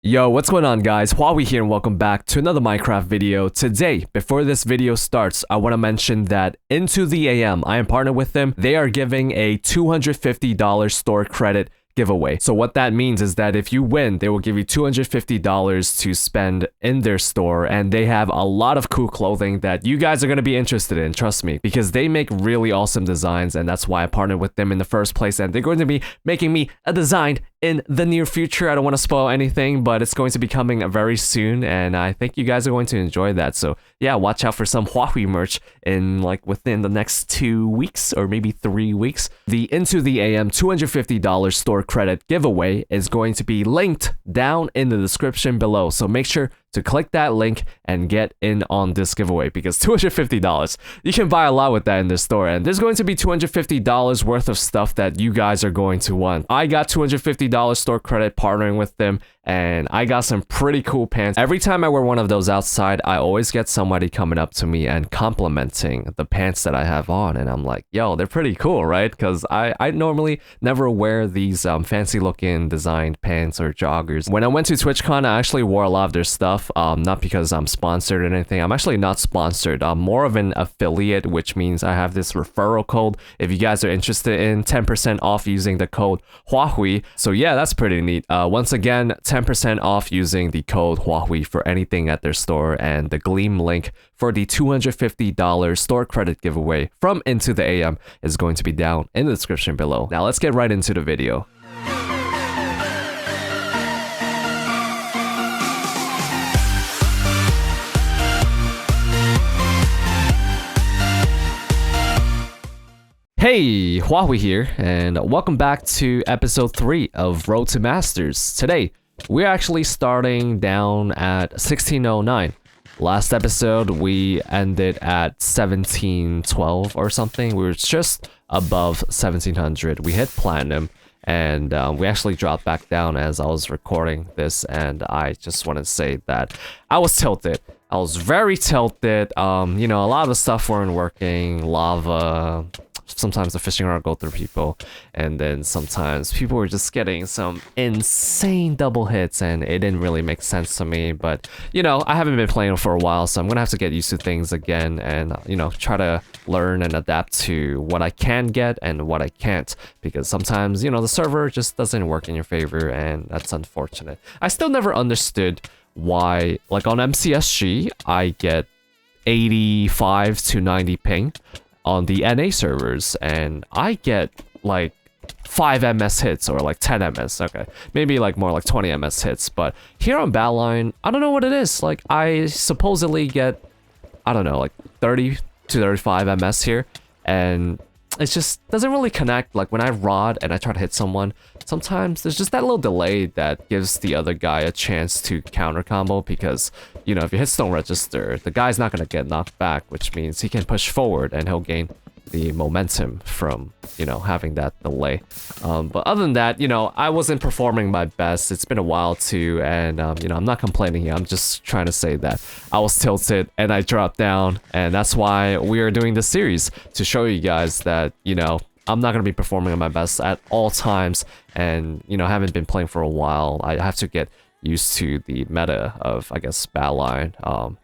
Yo, what's going on guys? Huahwi here and welcome back to another Minecraft video. Today, before this video starts, I want to mention that Into the AM, I am partnered with them. They are giving a $250 store credit giveaway. So what that means is that if you win, they will give you $250 to spend in their store, and they have a lot of cool clothing that you guys are going to be interested in, trust me, because they make really awesome designs, and that's why I partnered with them in the first place, and they're going to be making me a design in the near future. I don't want to spoil anything, but it's going to be coming very soon, and I think you guys are going to enjoy that. So yeah, watch out for some Huahwi merch in within the next 2 weeks or maybe 3 weeks. The Into the AM $250 store credit giveaway is going to be linked down in the description below, so make sure to click that link and get in on this giveaway, because $250, you can buy a lot with that in the store, and there's going to be $250 worth of stuff that you guys are going to want. I got $250 store credit partnering with them, and I got some pretty cool pants. Every time I wear one of those outside, I always get somebody coming up to me and complimenting the pants that I have on, and I'm like, yo, they're pretty cool, right? Because I normally never wear these fancy looking designed pants or joggers. When I went to TwitchCon, I actually wore a lot of their stuff, not because I'm sponsored or anything. I'm actually not sponsored. I'm more of an affiliate, which means I have this referral code. If you guys are interested in 10% off using the code Huahwi. So yeah, that's pretty neat. Once again, 10% off using the code Huahwi for anything at their store, and the Gleam link for the $250 store credit giveaway from Into the AM is going to be down in the description below. Now let's get right into the video. Hey, Huahwi here, and welcome back to episode 3 of Road to Masters. Today, we're actually starting down at 1609. Last episode, we ended at 1712 or something. We were just above 1700. We hit platinum, and we actually dropped back down as I was recording this, and I just want to say that I was tilted. I was very tilted. You know, a lot of the stuff weren't working. Lava. Sometimes the fishing rod go through people, and then sometimes people were just getting some insane double hits, and it didn't really make sense to me. But you know, I haven't been playing for a while, so I'm gonna have to get used to things again, and you know, try to learn and adapt to what I can get and what I can't, because sometimes, you know, the server just doesn't work in your favor, and that's unfortunate. I still never understood why, like on MCSG, I get 85 to 90 ping on the NA servers, and I get like 5 MS hits or like 10 MS, okay, maybe like more like 20 MS hits. But here on Badline, I don't know what it is. Like, I supposedly get, I don't know, like 30 to 35 MS here, and it just doesn't really connect. Like when I rod and I try to hit someone, sometimes there's just that little delay that gives the other guy a chance to counter combo, because, you know, if your hits don't register, the guy's not gonna get knocked back, which means he can push forward and he'll gain the momentum from, you know, having that delay. But other than that, you know, I wasn't performing my best. It's been a while too, and you know, I'm not complaining here. I'm just trying to say that I was tilted and I dropped down, and that's why we are doing this series, to show you guys that, you know, I'm not going to be performing at my best at all times, and, you know, I haven't been playing for a while. I have to get used to the meta of, I guess, Badline.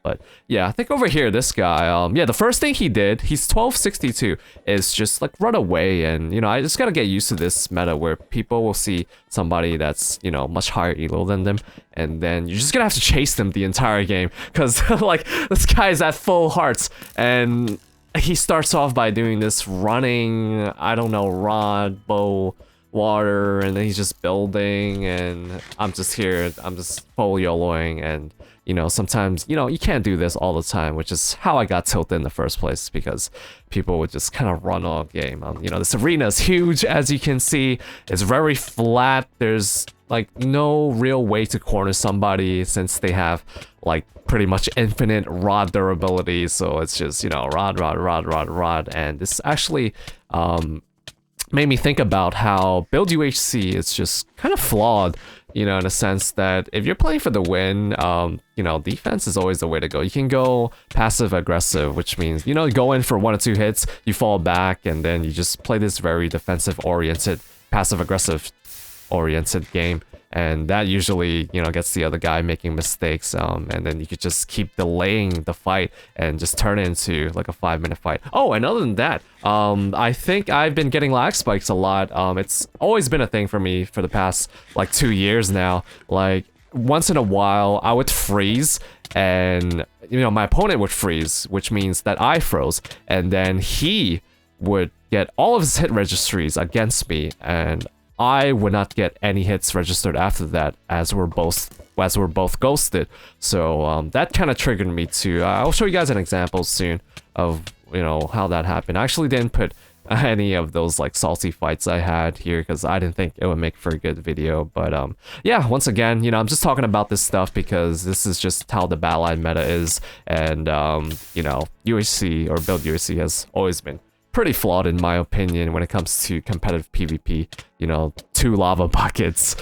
But yeah, I think over here, this guy, yeah, the first thing he did, he's 1262, is just like run away, and, you know, I just got to get used to this meta where people will see somebody that's, you know, much higher elo than them, and then you're just gonna have to chase them the entire game, because like this guy is at full hearts, and he starts off by doing this running, I don't know, rod, bow, water, and then he's just building, and I'm just here, I'm just full YOLOing, and, you know, sometimes, you know, you can't do this all the time, which is how I got tilted in the first place, because people would just kind of run all game. You know, this arena is huge, as you can see. It's very flat. There's like no real way to corner somebody, since they have like pretty much infinite rod durability. So it's just, you know, rod, and this actually made me think about how build UHC is just kind of flawed, you know, in a sense that if you're playing for the win, you know, defense is always the way to go. You can go passive aggressive, which means, you know, you go in for 1 or 2 hits, you fall back, and then you just play this very defensive oriented, passive aggressive oriented game. and that usually, you know, gets the other guy making mistakes, and then you could just keep delaying the fight and just turn it into like a 5-minute fight. Oh, and other than that, I think I've been getting lag spikes a lot. It's always been a thing for me for the past like 2 years now. Like once in a while I would freeze, and you know, my opponent would freeze, which means that I froze, and then he would get all of his hit registries against me, and I would not get any hits registered after that, as we're both ghosted. So that kind of triggered me to. I'll show you guys an example soon of, you know, how that happened. I actually didn't put any of those like salty fights I had here because I didn't think it would make for a good video. But yeah, once again, you know, I'm just talking about this stuff because this is just how the battleline meta is, and you know, UHC or build UHC has always been pretty flawed in my opinion when it comes to competitive PvP. You know, 2 lava buckets.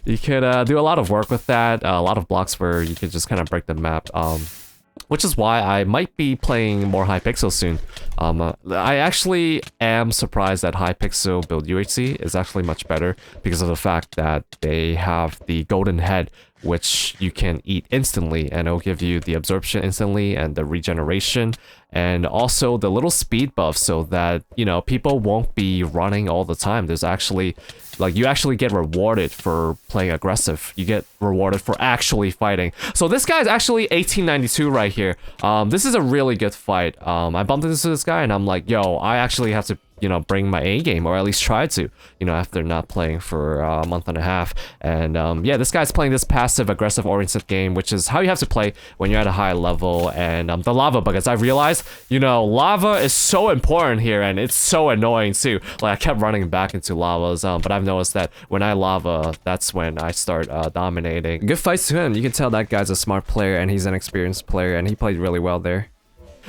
You could do a lot of work with that, a lot of blocks where you could just kind of break the map. Which is why I might be playing more Hypixel soon. I actually am surprised that Hypixel build UHC is actually much better because of the fact that they have the golden head, which you can eat instantly, and it'll give you the absorption instantly and the regeneration, and also the little speed buff so that, you know, people won't be running all the time. There's actually, like, you actually get rewarded for playing aggressive. You get rewarded for actually fighting. So this guy's actually 1892 right here. This is a really good fight. I bumped into this guy and I'm like, yo, I actually have to, you know, bring my A game, or at least try to, you know, after not playing for a month and a half. And yeah, this guy's playing this passive aggressive oriented game, which is how you have to play when you're at a high level. And the lava buckets, I realized, you know, lava is so important here, and it's so annoying too. Like, I kept running back into lavas, but I've noticed that when I lava, that's when I start dominating. Good fights to him. You can tell that guy's a smart player and he's an experienced player, and he played really well there.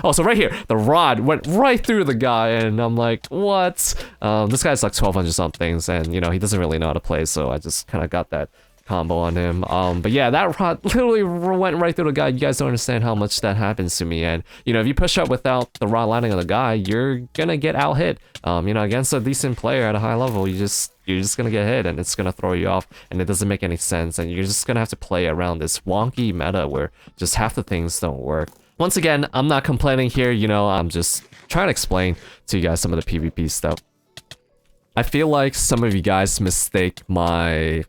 Oh, so right here, the rod went right through the guy, and I'm like, what? This guy's like 1200 somethings, and you know, he doesn't really know how to play, so I just kind of got that combo on him. But yeah, that rod literally went right through the guy. You guys don't understand how much that happens to me, and you know, if you push up without the rod landing on the guy, you're gonna get out hit. You know, against a decent player at a high level, you're just gonna get hit, and it's gonna throw you off, and it doesn't make any sense, and you're just gonna have to play around this wonky meta where just half the things don't work. Once again, I'm not complaining here, you know, I'm just trying to explain to you guys some of the PvP stuff. I feel like some of you guys mistake my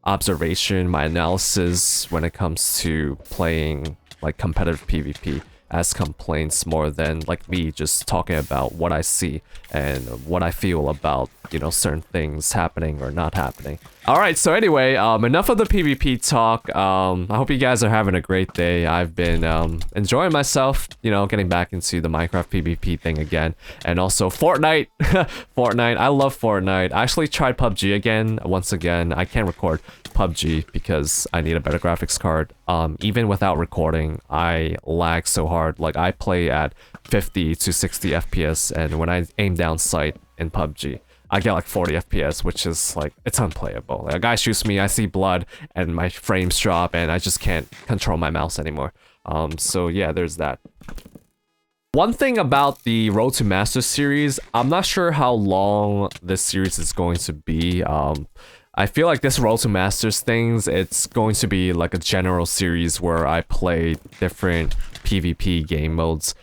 observation, my analysis when it comes to playing like competitive PvP as complaints more than like me just talking about what I see and what I feel about, you know, certain things happening or not happening. Alright, so anyway, enough of the PvP talk. I hope you guys are having a great day. I've been enjoying myself, you know, getting back into the Minecraft PvP thing again. And also Fortnite. Fortnite, I love Fortnite. I actually tried PUBG again. Once again, I can't record PUBG because I need a better graphics card. Even without recording, I lag so hard. Like, I play at 50 to 60 FPS, and when I aim down sight in PUBG, I get like 40 FPS, which is like, it's unplayable. Like, a guy shoots me, I see blood, and my frames drop, and I just can't control my mouse anymore. So yeah, there's that. One thing about the Road to Masters series, I'm not sure how long this series is going to be. I feel like this Road to Masters things, it's going to be like a general series where I play different PvP game modes.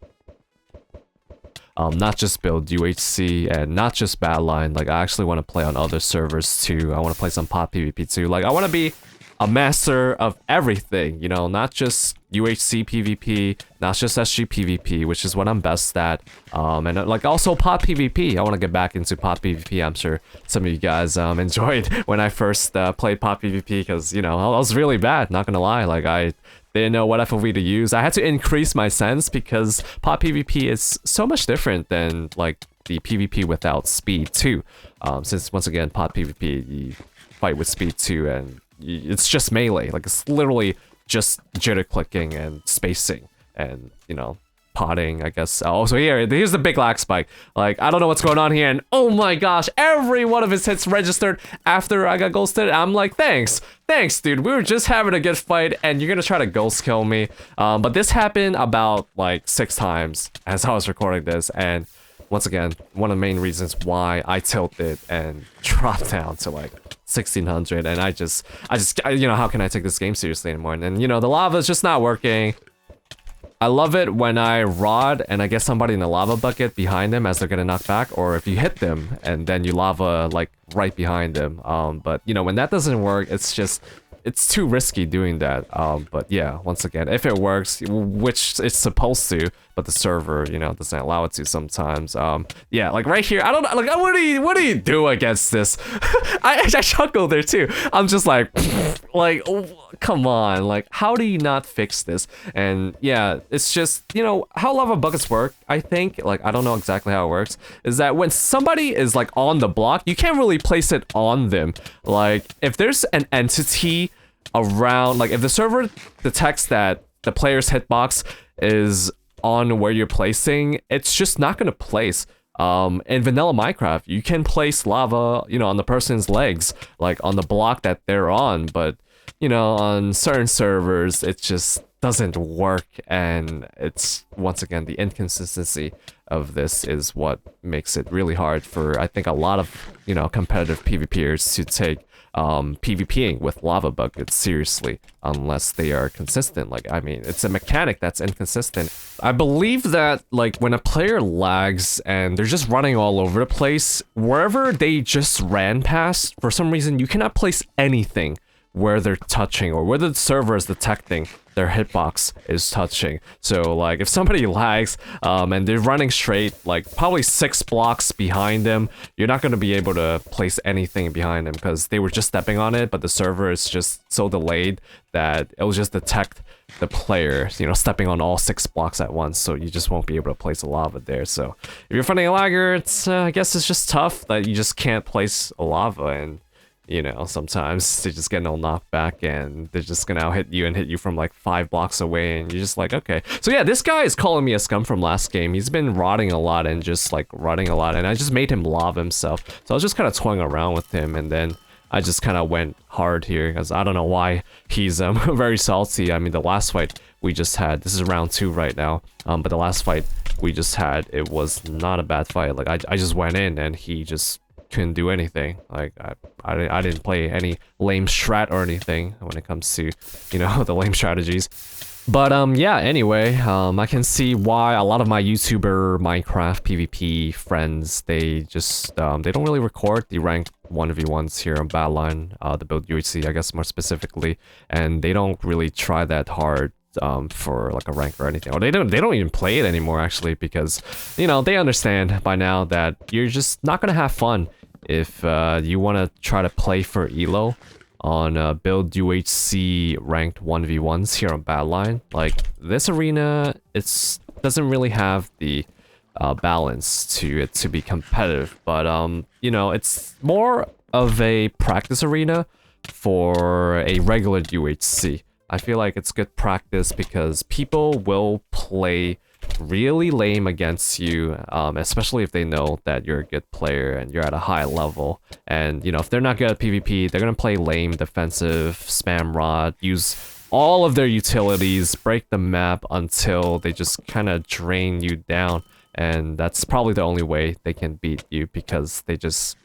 Not just build UHC and not just Battleline. Like, I actually want to play on other servers too. I want to play some pop PvP too. Like, I want to be a master of everything, you know, not just UHC PvP, not just SG PvP, which is what I'm best at, and like also pop PvP. I want to get back into pop PvP. I'm sure some of you guys enjoyed when I first played pop PvP, because, you know, I was really bad, not gonna lie. Like, I didn't know what FOV to use. I had to increase my sense because pop PvP is so much different than like the PvP without speed too. Since once again, pop PvP, you fight with speed too, and it's just melee. Like, it's literally just jitter clicking and spacing and, you know, potting, I guess. Oh, so here's the big lag spike. Like, I don't know what's going on here, and oh my gosh, every one of his hits registered after I got ghosted. I'm like, thanks, dude. We were just having a good fight, and you're gonna try to ghost kill me. But this happened about like 6 times as I was recording this, and once again, one of the main reasons why I tilted and dropped down to like 1600, and I just, you know, how can I take this game seriously anymore? And then, you know, the lava is just not working. I love it when I rod and I get somebody in the lava bucket behind them as they're gonna knock back, or if you hit them and then you lava like right behind them. But you know, when that doesn't work, it's too risky doing that. But yeah, once again, if it works, which it's supposed to, but the server, you know, doesn't allow it to sometimes. Yeah, like right here, I don't know, like, what do you do against this? I chuckled there too. I'm just like, oh, come on, like, how do you not fix this? And yeah, it's just, you know, how lava buckets work, I think, like, I don't know exactly how it works, is that when somebody is like on the block, you can't really place it on them. Like, if there's an entity around, like if the server detects that the player's hitbox is on where you're placing, it's just not gonna place. In vanilla Minecraft, you can place lava, you know, on the person's legs, like on the block that they're on, but you know, on certain servers, it just doesn't work, and it's, once again, the inconsistency of this is what makes it really hard for, I think, a lot of, you know, competitive PvPers to take PvPing with lava buckets seriously, unless they are consistent. Like, I mean, it's a mechanic that's inconsistent. I believe that, like, when a player lags and they're just running all over the place, wherever they just ran past, for some reason, you cannot place anything where they're touching, or where the server is detecting their hitbox is touching. So like if somebody lags and they're running straight, like probably 6 blocks behind them, you're not going to be able to place anything behind them because they were just stepping on it, but the server is just so delayed that it will just detect the player, you know, stepping on all 6 blocks at once, so you just won't be able to place a lava there. So if you're fighting a lagger, it's I guess it's just tough that you just can't place a lava, and you know, sometimes they just get no knockback and they're just gonna out hit you from like 5 blocks away, and you're just like, okay. So yeah, this guy is calling me a scum from last game. He's been rotting a lot and just like running a lot, and I just made him lava himself. So I was just kind of toying around with him, and then I just kind of went hard here because I don't know why he's very salty. I mean, the last fight we just had, this is round 2 right now, but the last fight we just had, it was not a bad fight. Like I just went in and he just couldn't do anything. Like I didn't play any lame strat or anything when it comes to, you know, the lame strategies. But yeah, anyway, I can see why a lot of my YouTuber Minecraft PvP friends, they just they don't really record the ranked 1v1s here on Badline, the build UHC, I guess more specifically, and they don't really try that hard for like a rank or anything, or they don't even play it anymore actually, because you know, they understand by now that you're just not gonna have fun if you want to try to play for elo on build UHC ranked 1v1s here on Badline. Like this arena, it doesn't really have the balance to it to be competitive, but you know, it's more of a practice arena for a regular UHC. I feel like it's good practice because people will play really lame against you, especially if they know that you're a good player and you're at a high level. And, you know, if they're not good at PvP, they're gonna play lame, defensive, spam rod, use all of their utilities, break the map until they just kind of drain you down. And that's probably the only way they can beat you, because they just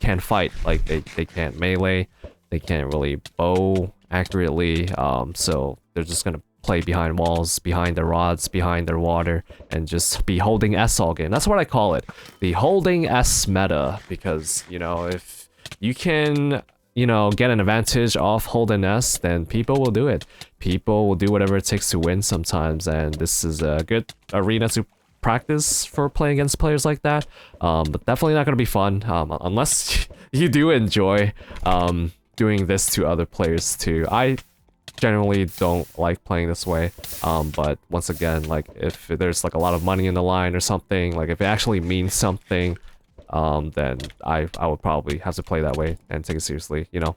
can't fight. Like, they can't melee, they can't really bow accurately, so they're just gonna play behind walls, behind their rods, behind their water, and just be holding S all game. That's what I call it, the holding S meta, because, you know, if you can, you know, get an advantage off holding S, then people will do it. People will do whatever it takes to win sometimes, and this is a good arena to practice for playing against players like that, but definitely not gonna be fun, unless you do enjoy doing this to other players too. I generally don't like playing this way, but once again, like if there's like a lot of money in the line or something, like if it actually means something, then I would probably have to play that way and take it seriously, you know.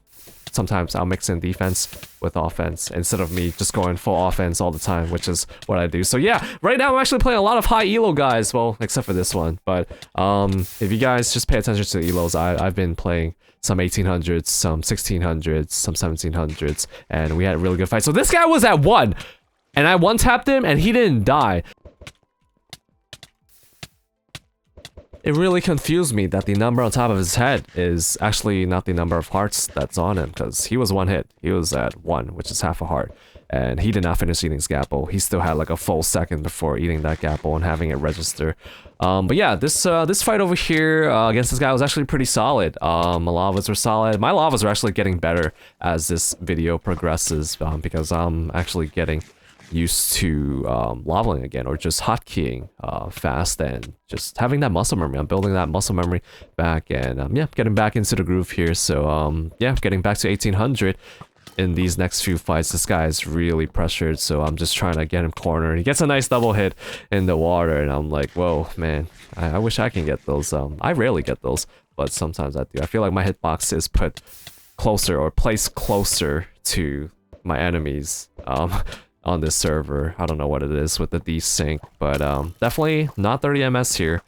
Sometimes I'll mix in defense with offense instead of me just going full offense all the time, which is what I do. So yeah, right now I'm actually playing a lot of high elo guys, well, except for this one. But if you guys just pay attention to the elos, I've been playing some 1800s, some 1600s, some 1700s, and we had a really good fight. So this guy was at 1, and I one-tapped him, and he didn't die. it really confused me that the number on top of his head is actually not the number of hearts that's on him, because he was one hit. He was at 1, which is half a heart. And he did not finish eating his gapple. He still had like a full second before eating that gapple and having it register. But yeah, this fight over here against this guy was actually pretty solid. My lavas were solid. My lavas are actually getting better as this video progresses, because I'm actually getting used to leveling again, or just hotkeying fast and just having that muscle memory. I'm building that muscle memory back, and yeah, getting back into the groove here. So yeah, getting back to 1800 in these next few fights. This guy is really pressured, so I'm just trying to get him cornered. He gets a nice double hit in the water, and I'm like, whoa, man, I wish I can get those. I rarely get those, but sometimes I do. I feel like my hitbox is put closer, or placed closer to my enemies on this server. I don't know what it is with the desync, but definitely not 30 ms here.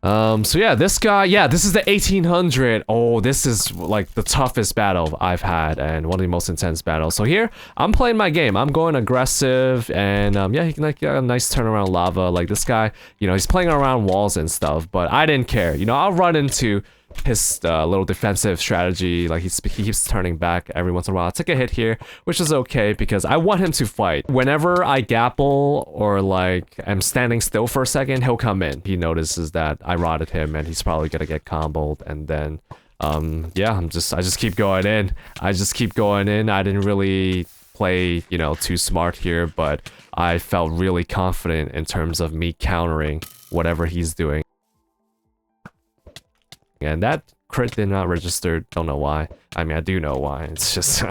So yeah, this guy, yeah, this is the 1800. Oh, this is like the toughest battle I've had, and one of the most intense battles. So here, I'm playing my game. I'm going aggressive, and yeah, he can like get a nice turnaround lava. Like this guy, you know, he's playing around walls and stuff, but I didn't care. You know, I'll run into his little defensive strategy. Like he keeps turning back every once in a while. I took a hit here, which is okay because I want him to fight. Whenever I gapple or like I'm standing still for a second, he'll come in. He notices that I rotted him and he's probably gonna get comboed, and then yeah, I just keep going in. I just keep going in. I didn't really play, you know, too smart here, but I felt really confident in terms of me countering whatever he's doing. And that crit did not register. Don't know why. I mean, I do know why. It's just,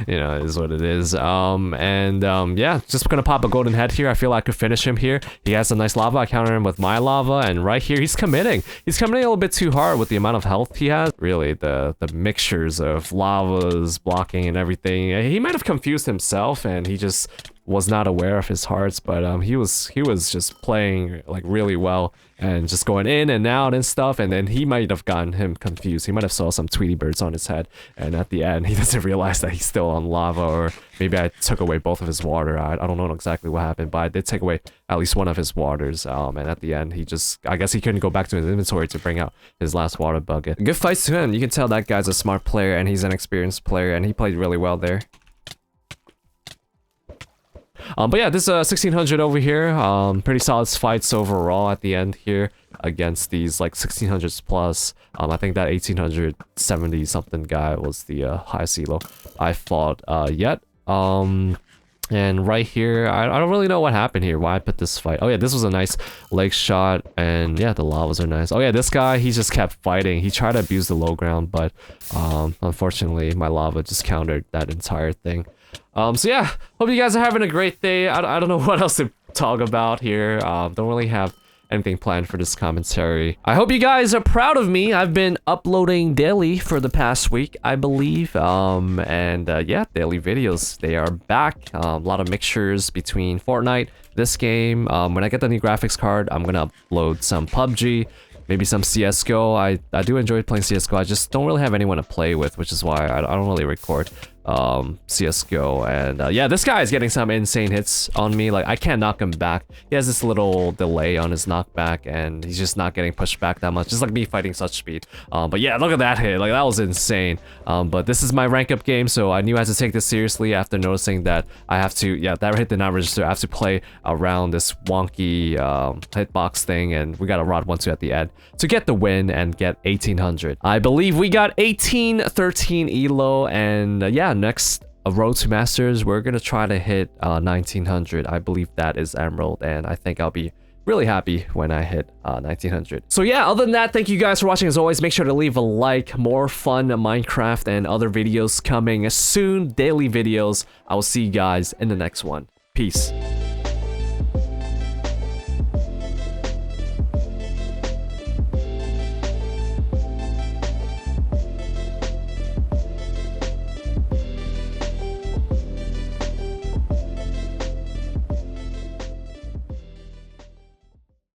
you know, it is what it is. Yeah, just gonna pop a golden head here. I feel like I could finish him here. He has a nice lava. I counter him with my lava, and right here, he's committing. He's committing a little bit too hard with the amount of health he has. Really, the mixtures of lavas, blocking, and everything. He might have confused himself, and he just was not aware of his hearts, but he was just playing like really well and just going in and out and stuff, and then he might have gotten him confused. He might have saw some Tweety birds on his head, and at the end he doesn't realize that he's still on lava, or maybe I took away both of his water. I don't know exactly what happened, but I did take away at least one of his waters, and at the end he just, I guess he couldn't go back to his inventory to bring out his last water bucket. Good fights to him. You can tell that guy's a smart player and he's an experienced player, and he played really well there. But yeah, this 1600 over here, pretty solid fights overall at the end here against these like 1600s plus. I think that 1870 something guy was the highest elo I fought yet. And right here, I don't really know what happened here, why I put this fight. Oh yeah, this was a nice leg shot, and yeah, the lavas are nice. Oh yeah, this guy, he just kept fighting. He tried to abuse the low ground, but unfortunately my lava just countered that entire thing. So yeah, hope you guys are having a great day. I don't know what else to talk about here. Don't really have anything planned for this commentary. I hope you guys are proud of me. I've been uploading daily for the past week, I believe. Yeah, daily videos, they are back. A lot of mixtures between Fortnite, this game. When I get the new graphics card, I'm gonna upload some PUBG, maybe some CSGO. I do enjoy playing CSGO. I just don't really have anyone to play with, which is why I don't really record CSGO. And yeah, this guy is getting some insane hits on me. Like, I can't knock him back. He has this little delay on his knockback, and he's just not getting pushed back that much, just like me fighting such speed. But yeah, look at that hit. Like, that was insane. But this is my rank up game, so I knew I had to take this seriously after noticing that I have to, yeah, that hit did not register. I have to play around this wonky hitbox thing, and we got a rod 1-2 at the end to get the win and get 1800. I believe we got 1813 elo, and yeah, next Road to Masters, we're gonna try to hit 1900. I believe that is Emerald, and I think I'll be really happy when I hit 1900. So yeah, other than that, thank you guys for watching. As always, make sure to leave a like. More fun Minecraft and other videos coming soon, daily videos. I will see you guys in the next one. Peace.